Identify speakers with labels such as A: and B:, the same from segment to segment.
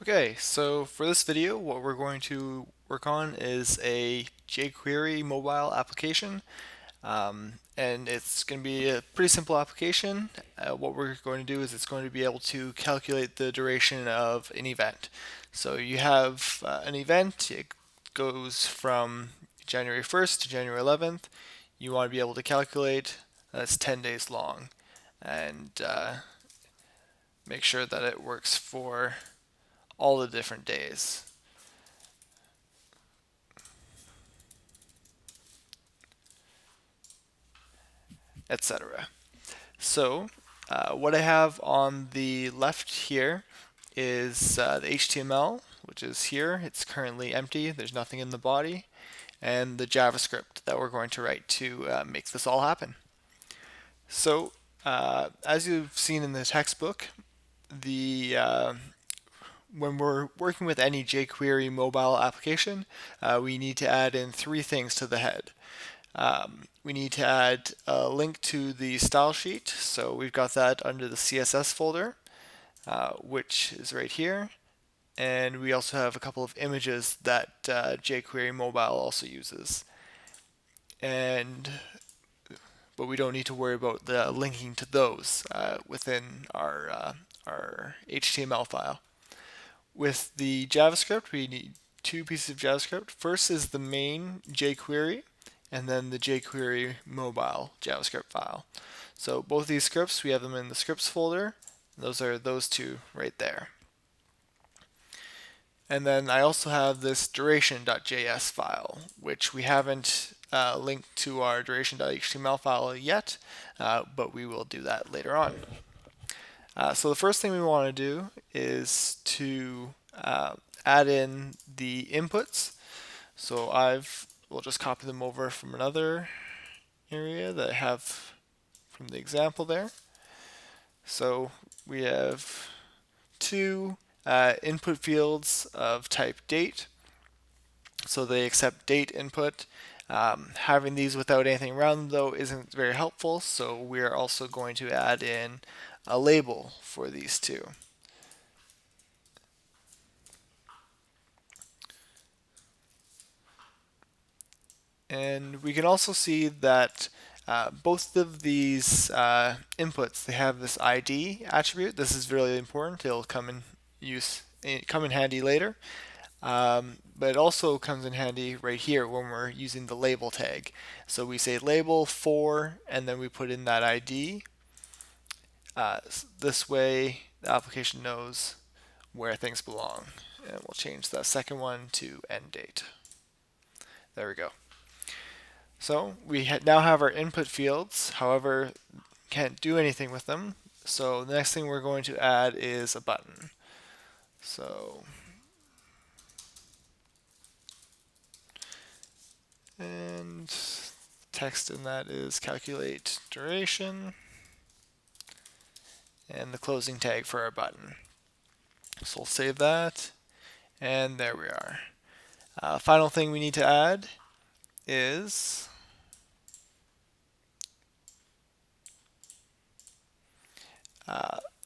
A: Okay, so for this video, what we're going to work on is a jQuery mobile application, and it's going to be a pretty simple application. What we're going to do is it's going to be able to calculate the duration of an event. So you have an event, it goes from January 1st to January 11th. You want to be able to calculate that's 10 days long, and make sure that it works for all the different days. Etc. So what I have on the left here is the HTML, which is here. It's currently empty. There's nothing in the body. And the JavaScript that we're going to write to make this all happen. So as you've seen in the textbook, the when we're working with any jQuery mobile application, we need to add in three things to the head. We need to add a link to the style sheet. So we've got that under the CSS folder, which is right here. And we also have a couple of images that jQuery Mobile also uses. But we don't need to worry about the linking to those within our HTML file. With the JavaScript, we need two pieces of JavaScript. First is the main jQuery, and then the jQuery mobile JavaScript file. So both these scripts, we have them in the scripts folder. Those are those two right there. And then I also have this duration.js file, which we haven't linked to our duration.html file yet, but we will do that later on. So the first thing we want to do is to add in the inputs. So we'll just copy them over from another area that I have from the example there. So we have two input fields of type date. So they accept date input. Having these without anything around them though isn't very helpful, so we're also going to add in a label for these two. And we can also see that both of these inputs, they have this ID attribute. This is really important. It'll come in handy later. But it also comes in handy right here when we're using the label tag. So we say label for, and then we put in that ID. This way, the application knows where things belong. And we'll change the second one to end date. There we go. So we now have our input fields, however, can't do anything with them. So the next thing we're going to add is a button. So, and text in that is calculate duration, and the closing tag for our button. So we'll save that, and there we are. Final thing we need to add is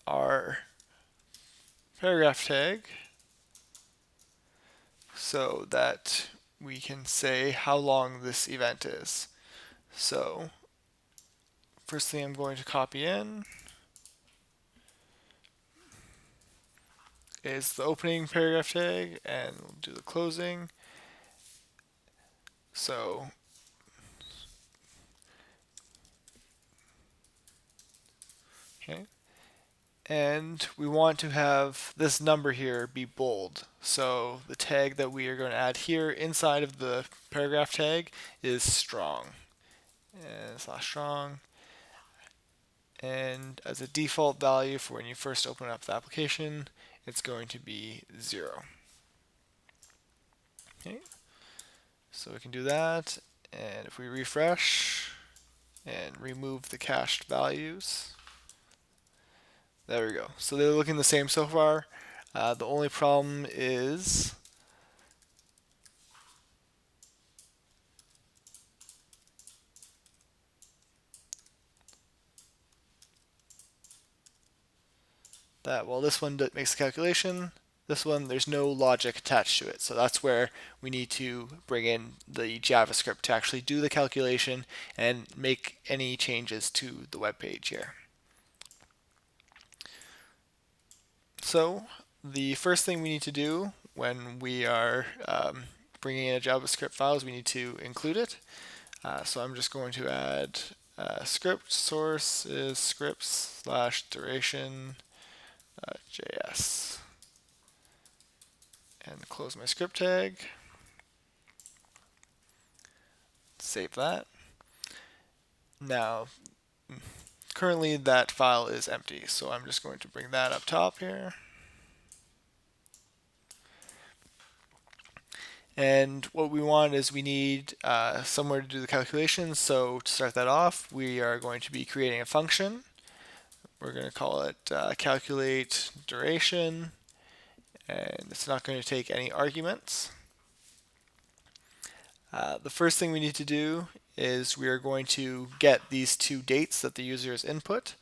A: our paragraph tag, so that we can say how long this event is. So first thing I'm going to copy in is the opening paragraph tag, and we'll do the closing. So okay, and we want to have this number here be bold. So the tag that we are going to add here inside of the paragraph tag is strong, and slash strong. And as a default value for when you first open up the application, it's going to be 0. Okay, so we can do that, and if we refresh and remove the cached values, there we go. So they're looking the same so far. The only problem is that while this one makes the calculation, This one, there's no logic attached to it. So that's where we need to bring in the JavaScript to actually do the calculation and make any changes to the web page here. So the first thing we need to do when we are bringing in a JavaScript file is we need to include it. So I'm just going to add script source is scripts / duration JS and close my script tag. Save that. Now, currently that file is empty, so I'm just going to bring that up top here. And what we want is we need somewhere to do the calculations. So to start that off, we are going to be creating a function. We're going to call it calculate duration, and it's not going to take any arguments. The first thing we need to do is we are going to get these two dates that the user has input.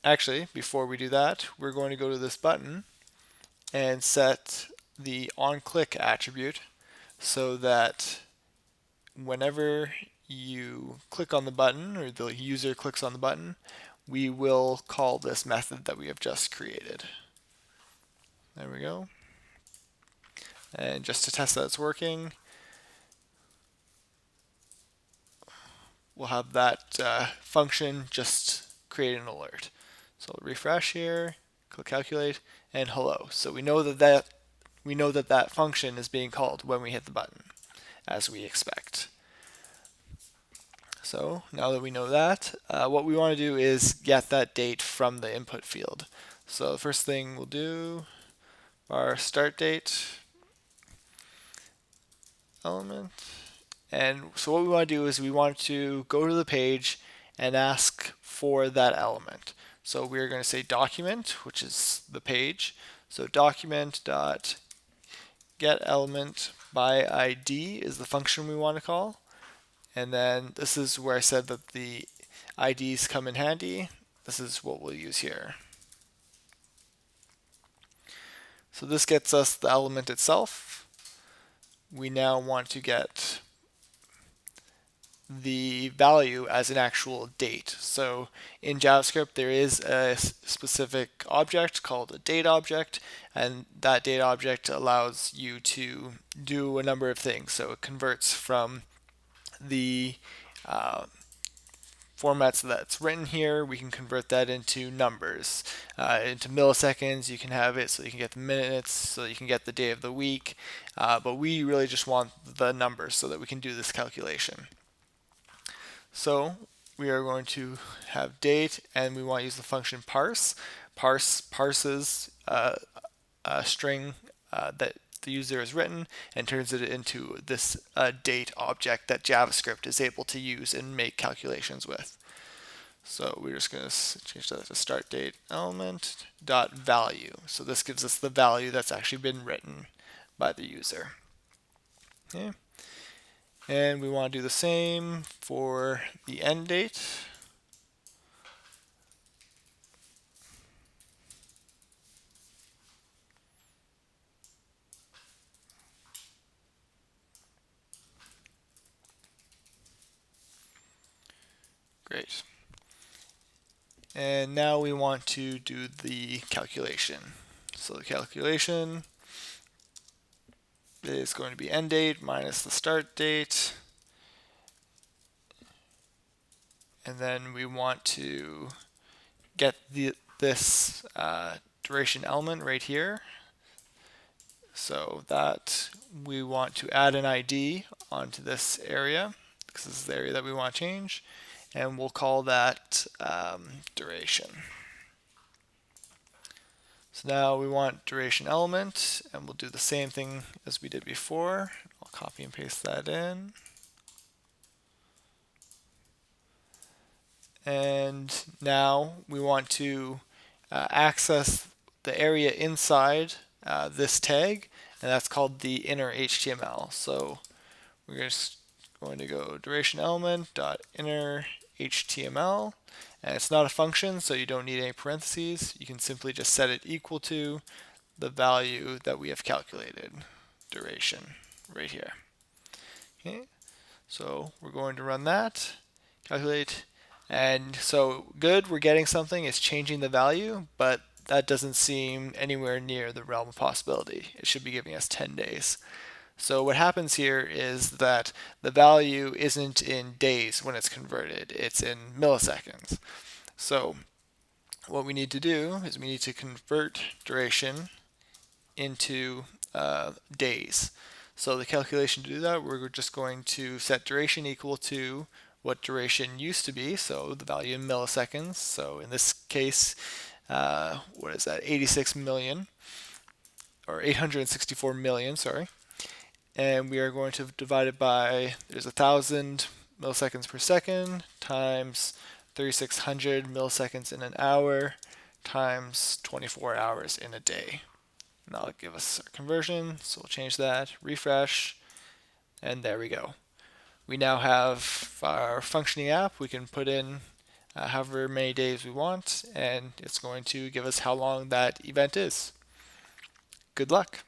A: Actually, before we do that, we're going to go to this button and set the onClick attribute so that whenever you click on the button or the user clicks on the button, we will call this method that we have just created. There we go. And just to test that it's working, we'll have that function just create an alert. So I'll refresh here, click calculate, and hello. So we know that function is being called when we hit the button, as we expect. So now that we know that, what we want to do is get that date from the input field. So the first thing we'll do, our start date element. And so what we want to do is we want to go to the page and ask for that element. So we're going to say document, which is the page. So document dot get element by ID is the function we want to call. And then this is where I said that the IDs come in handy. This is what we'll use here. So this gets us the element itself. We now want to get the value as an actual date. So in JavaScript there is a specific object called a date object, and that date object allows you to do a number of things. So it converts from the formats that's written here, we can convert that into numbers, into milliseconds. You can have it so you can get the minutes, so you can get the day of the week, but we really just want the numbers so that we can do this calculation. So we are going to have date, and we want to use the function parse. Parses a string that the user has written and turns it into this date object that JavaScript is able to use and make calculations with. So we're just going to change that to start date element dot value. So this gives us the value that's actually been written by the user. Okay. And we want to do the same for the end date. Great. And now we want to do the calculation. So the calculation is going to be end date minus the start date. And then we want to get this duration element right here. So that we want to add an ID onto this area, because this is the area that we want to change, and we'll call that duration. So now we want duration element, and we'll do the same thing as we did before. I'll copy and paste that in. And now we want to access the area inside this tag, and that's called the inner HTML. So we're just going to go duration element dot inner HTML, and it's not a function, so you don't need any parentheses. You can simply just set it equal to the value that we have calculated, duration, right here. Okay, so we're going to run that, calculate, and so good, we're getting something, it's changing the value, but that doesn't seem anywhere near the realm of possibility. It should be giving us 10 days. So what happens here is that the value isn't in days when it's converted, it's in milliseconds. So what we need to do is we need to convert duration into days. So the calculation to do that, we're just going to set duration equal to what duration used to be, so the value in milliseconds. So in this case, what is that, 86 million, or 864 million, sorry. And we are going to divide it by, there's 1,000 milliseconds per second times 3,600 milliseconds in an hour times 24 hours in a day. And that'll give us our conversion, so we'll change that, refresh, and there we go. We now have our functioning app. We can put in however many days we want, and it's going to give us how long that event is. Good luck.